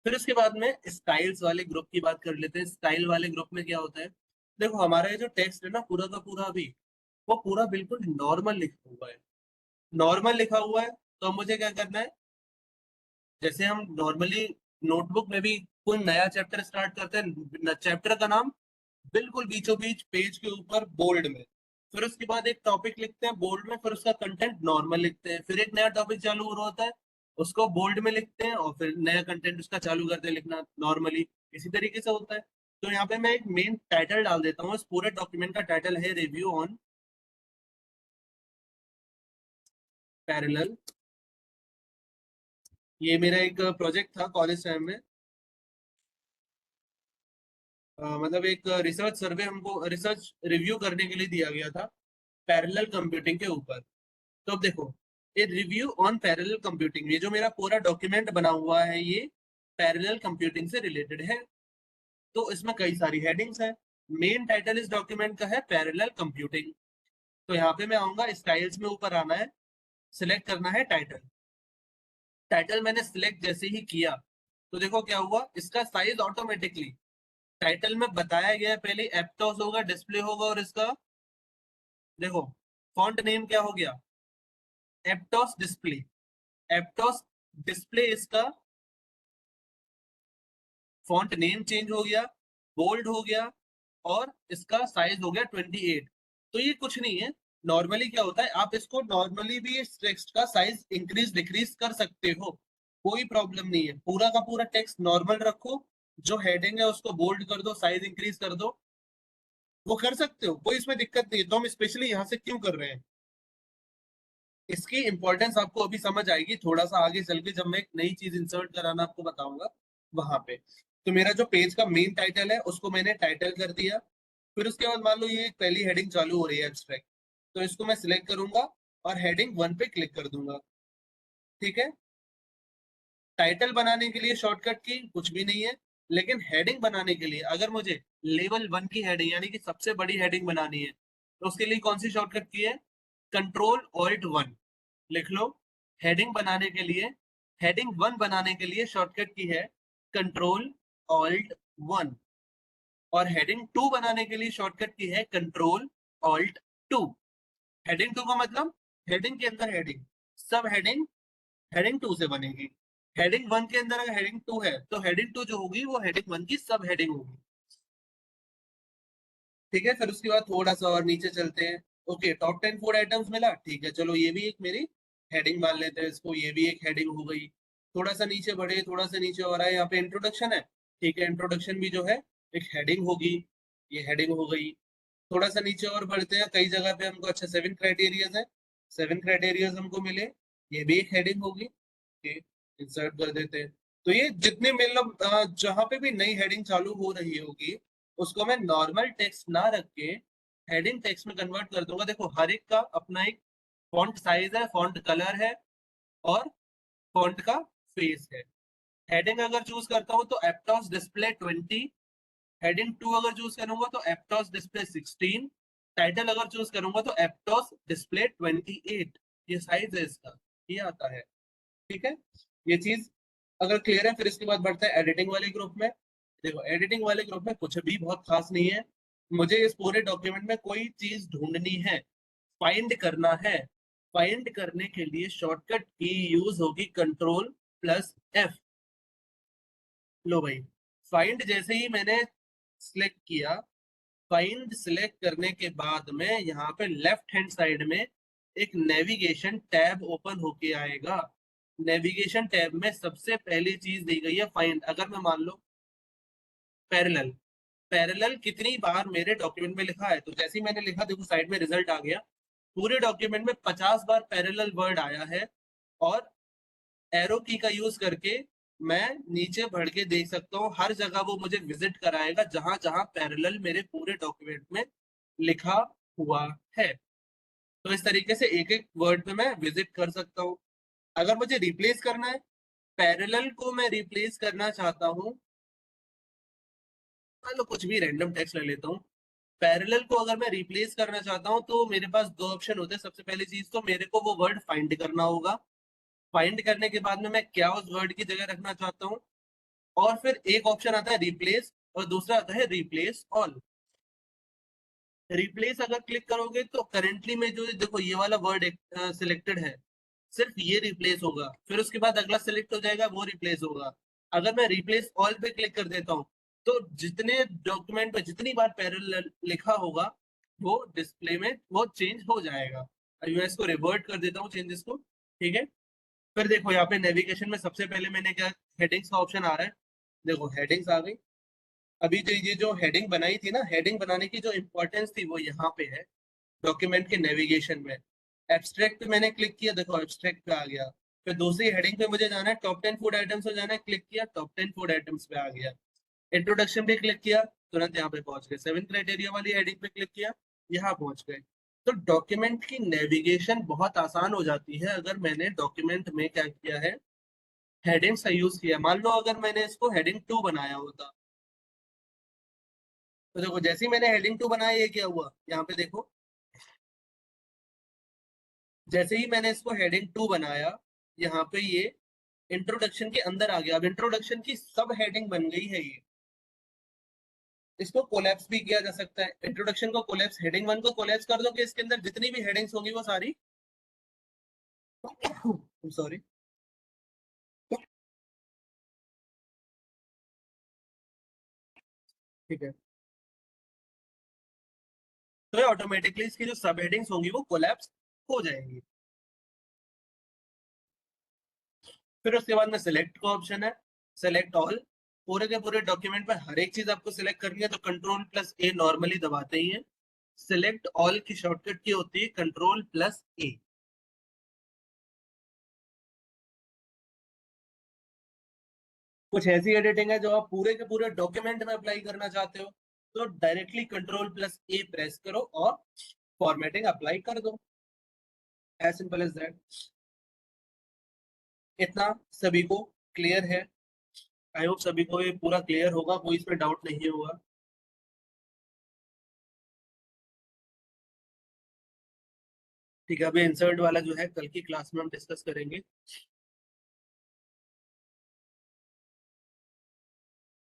फिर उसके बाद में स्टाइल्स वाले ग्रुप की बात कर लेते हैं। स्टाइल वाले ग्रुप में क्या होता है, देखो हमारा ये जो टेक्स्ट है ना पूरा का पूरा, अभी वो पूरा बिल्कुल नॉर्मल लिखा हुआ है। नॉर्मल लिखा हुआ है तो मुझे क्या करना है, जैसे हम नॉर्मली नोटबुक में भी कोई नया चैप्टर स्टार्ट करते हैं, चैप्टर का नाम बिल्कुल बीचों बीच पेज के ऊपर बोल्ड में, फिर उसके बाद एक टॉपिक लिखते हैं बोल्ड में, फिर उसका कंटेंट नॉर्मल लिखते हैं, फिर एक नया टॉपिक चालू हो रहा होता है उसको बोल्ड में लिखते हैं, और फिर नया कंटेंट उसका चालू करते हैं लिखना नॉर्मली। इसी तरीके से होता है। तो यहाँ पे मैं एक मेन टाइटल डाल देता हूँ। इस पूरे डॉक्यूमेंट का टाइटल है रिव्यू ऑन पैरेलल। ये मेरा एक प्रोजेक्ट था कॉलेज टाइम में, मतलब एक रिसर्च सर्वे हमको रिसर्च रिव्यू करने के लिए दिया गया था पैरेलल कंप्यूटिंग के ऊपर। तो अब देखो, ये रिव्यू ऑन पैरेलल कंप्यूटिंग, ये जो मेरा पूरा डॉक्यूमेंट बना हुआ है ये पैरेलल कंप्यूटिंग से रिलेटेड है। तो इसमें कई सारी हेडिंग्स हैं। मेन टाइटल इस डॉक्यूमेंट का है पैरेलल कंप्यूटिंग। तो यहाँ पे मैं आऊंगा, स्टाइल्स में ऊपर आना है, सिलेक्ट करना है टाइटल। टाइटल मैंने सिलेक्ट जैसे ही किया तो देखो क्या हुआ, इसका साइज ऑटोमेटिकली टाइटल में बताया गया पहले एप्टॉस होगा, डिस्प्ले होगा, और इसका देखो फॉन्ट नेम क्या हो गया, एप्टॉस डिस्प्ले। एप्टॉस डिस्प्ले इसका फॉन्ट नेम चेंज हो गया, बोल्ड हो गया, और इसका साइज हो गया 28। तो ये कुछ नहीं है, नॉर्मली क्या होता है, आप इसको नॉर्मली भी इस टेक्स्ट का साइज इंक्रीज डिक्रीज कर सकते हो, कोई प्रॉब्लम नहीं है। पूरा का पूरा टेक्स्ट नॉर्मल रखो, जो हेडिंग है उसको बोल्ड कर दो, साइज इंक्रीज कर दो, वो कर सकते हो, कोई इसमें दिक्कत नहीं है। तो हम स्पेशली यहाँ से क्यों कर रहे हैं, इसकी इंपॉर्टेंस आपको अभी समझ आएगी थोड़ा सा आगे चल के, जब मैं एक नई चीज इंसर्ट कराना आपको बताऊंगा वहां पे। तो मेरा जो पेज का मेन टाइटल है उसको मैंने टाइटल कर दिया। फिर उसके बाद मान लो ये एक पहली हेडिंग चालू हो रही है एब्स्ट्रैक्ट, तो इसको मैं सिलेक्ट करूंगा और हेडिंग 1 पे क्लिक कर दूंगा। ठीक है, टाइटल बनाने के लिए शॉर्टकट की कुछ भी नहीं है, लेकिन हेडिंग बनाने के लिए अगर मुझे लेवल 1 की हेडिंग यानी कि सबसे बड़ी हेडिंग बनानी है तो उसके लिए कौन सी शॉर्टकट की है? Ctrl+Alt+1 लिख लो। हेडिंग बनाने के लिए, हेडिंग 1 बनाने के लिए शॉर्टकट की है Ctrl+Alt+1 और हेडिंग 2 बनाने के लिए शॉर्टकट की है Ctrl+Alt+2। हेडिंग 2 का मतलब हेडिंग के अंदर हेडिंग, सब हेडिंग हेडिंग 2 से बनेगी। हेडिंग 1 के अंदर अगर हेडिंग 2 है तो हेडिंग 2 जो होगी वो हेडिंग 1 की सब हेडिंग होगी। ठीक है, फिर उसके बाद थोड़ा सा और नीचे चलते हैं। ओके, टॉप 10 फूड आइटम्स मिला, ठीक है, चलो ये भी एक मेरी हेडिंग मान लेते हैं इसको, ये भी एक हेडिंग हो गई। थोड़ा सा नीचे बढ़े, थोड़ा सा नीचे और आए, यहाँ पे इंट्रोडक्शन है, ठीक है, इंट्रोडक्शन भी जो है एक हेडिंग होगी, ये हेडिंग हो गई। थोड़ा सा नीचे और बढ़ते हैं, कई जगह पे हमको अच्छा 7 क्राइटेरियाज है, 7 क्राइटेरियाज हमको मिले, ये भी एक हेडिंग होगी। इंसर्ट कर देते हैं। तो ये जितने मतलब जहां पे भी नई हेडिंग चालू हो रही होगी उसको मैं नॉर्मल टेक्स्ट ना रख के हेडिंग टेक्स्ट में कन्वर्ट कर दूंगा। देखो हर एक का अपना एक फॉन्ट साइज है, फॉन्ट कलर है और फॉन्ट का फेस है। हेडिंग अगर चूज करता हूँ तो एप्टॉस डिस्प्ले 20, हेडिंग 2 अगर चूज करूंगा तो एप्टॉस डिस्प्ले 16, टाइटल अगर चूज करूंगा तो एप्टॉस डिस्प्ले 28। ये साइज है इसका, ये आता है। ठीक है, ये चीज अगर क्लियर है, फिर इसके बाद बढ़ता है एडिटिंग वाले ग्रुप में। देखो एडिटिंग वाले ग्रुप में कुछ भी बहुत खास नहीं है, मुझे इस पूरे डॉक्यूमेंट में कोई चीज ढूंढनी है, फाइंड करना है। फाइंड करने के लिए शॉर्टकट की यूज होगी Ctrl+F। लो भाई, फाइंड जैसे ही मैंने सिलेक्ट किया, फाइंड सिलेक्ट करने के बाद में यहाँ पे लेफ्ट हैंड साइड में एक नेविगेशन टैब ओपन होके आएगा। नेविगेशन टैब में सबसे पहली चीज दी गई है फाइंड। अगर मैं मान लो पैरेलल, पैरेलल कितनी बार मेरे डॉक्यूमेंट में लिखा है, तो जैसे ही मैंने लिखा देखो साइड में रिजल्ट आ गया, पूरे डॉक्यूमेंट में 50 बार पैरेलल वर्ड आया है। और एरो की का यूज करके मैं नीचे बढ़ के देख सकता हूँ, हर जगह वो मुझे विजिट कराएगा जहां जहां पैरेलल मेरे पूरे डॉक्यूमेंट में लिखा हुआ है। तो इस तरीके से एक एक वर्ड पे मैं विजिट कर सकता हूँ। अगर मुझे रिप्लेस करना है, पैरेलल को मैं रिप्लेस करना चाहता हूँ, मान लो कुछ भी रैंडम टेक्स्ट ले लेता हूँ। पैरेलल को अगर मैं रिप्लेस करना चाहता हूँ तो मेरे पास दो ऑप्शन होते हैं। सबसे पहली चीज तो मेरे को वो वर्ड फाइंड करना होगा, फाइंड करने के बाद में मैं क्या उस वर्ड की जगह रखना चाहता हूँ, और फिर एक ऑप्शन आता है रिप्लेस और दूसरा आता है रिप्लेस ऑल। रिप्लेस अगर क्लिक करोगे तो करेंटली में जो देखो ये वाला वर्ड सिलेक्टेड है, सिर्फ ये रिप्लेस होगा, फिर उसके बाद अगला सिलेक्ट हो जाएगा, वो रिप्लेस होगा। अगर मैं रिप्लेस ऑल पे क्लिक कर देता हूँ तो जितने डॉक्यूमेंट पे जितनी बार पैरेलल लिखा होगा वो डिस्प्ले में वो चेंज हो जाएगा। अभी मैं इसको रिवर्ट कर देता हूँ चेंजेस को। ठीक है, फिर देखो यहाँ पे नेविगेशन में सबसे पहले मैंने क्या, हेडिंग्स का ऑप्शन आ रहा है। देखो हेडिंग्स आ गई। अभी जो ये जो हेडिंग बनाई थी ना, हेडिंग बनाने की जो इंपॉर्टेंस थी वो यहाँ पे है डॉक्यूमेंट के नेविगेशन में। एब्स्ट्रैक्ट पे मैंने क्लिक किया, देखो एब्स्ट्रैक्ट पे आ गया। फिर दूसरी हेडिंग पे मुझे जाना है, टॉप 10 फूड आइटम्स पे जाना है, क्लिक किया, टॉप 10 फूड आइटम्स पे आ गया। इंट्रोडक्शन पे क्लिक किया, तुरंत यहाँ पे पहुंच गए। 7 क्राइटेरिया वाली हेडिंग पे क्लिक किया, यहाँ पहुंच गए। तो डॉक्यूमेंट की नेविगेशन बहुत आसान हो जाती है अगर मैंने डॉक्यूमेंट में क्या किया है, हेडिंग्स का यूज किया। मान लो अगर मैंने इसको हेडिंग 2 बनाया होता, तो देखो जैसे ही मैंने हेडिंग 2 बनाया ये क्या हुआ, यहाँ पे देखो जैसे ही मैंने इसको हेडिंग 2 बनाया, यहाँ पे ये इंट्रोडक्शन के अंदर आ गया। अब इंट्रोडक्शन की सब हेडिंग बन गई है ये। इसको कोलैप्स भी किया जा सकता है, इंट्रोडक्शन को कोलैप्स, हेडिंग 1 को कोलैप्स कर दो कि इसके अंदर जितनी भी हेडिंग्स होंगी वो सारी सॉरी, ठीक है, तो ये ऑटोमेटिकली इसकी जो सब हेडिंग्स होंगी वो कोलैप्स हो जाएंगी। फिर उसके बाद में सिलेक्ट का ऑप्शन है, सिलेक्ट ऑल। पूरे के पूरे डॉक्यूमेंट में हर एक चीज आपको सिलेक्ट करनी है तो Ctrl+A नॉर्मली दबाते ही है। सिलेक्ट ऑल की शॉर्टकट की होती है Ctrl+A। कुछ ऐसी एडिटिंग है जो आप पूरे के पूरे डॉक्यूमेंट में अप्लाई करना चाहते हो तो डायरेक्टली Ctrl+A प्रेस करो और फॉर्मेटिंग अप्लाई कर दो। As simple as that. इतना सभी को क्लियर है? आई होप सभी को ये पूरा क्लियर होगा, कोई इसमें डाउट नहीं होगा। ठीक है, अभी इंसर्ट वाला जो है कल की क्लास में हम डिस्कस करेंगे।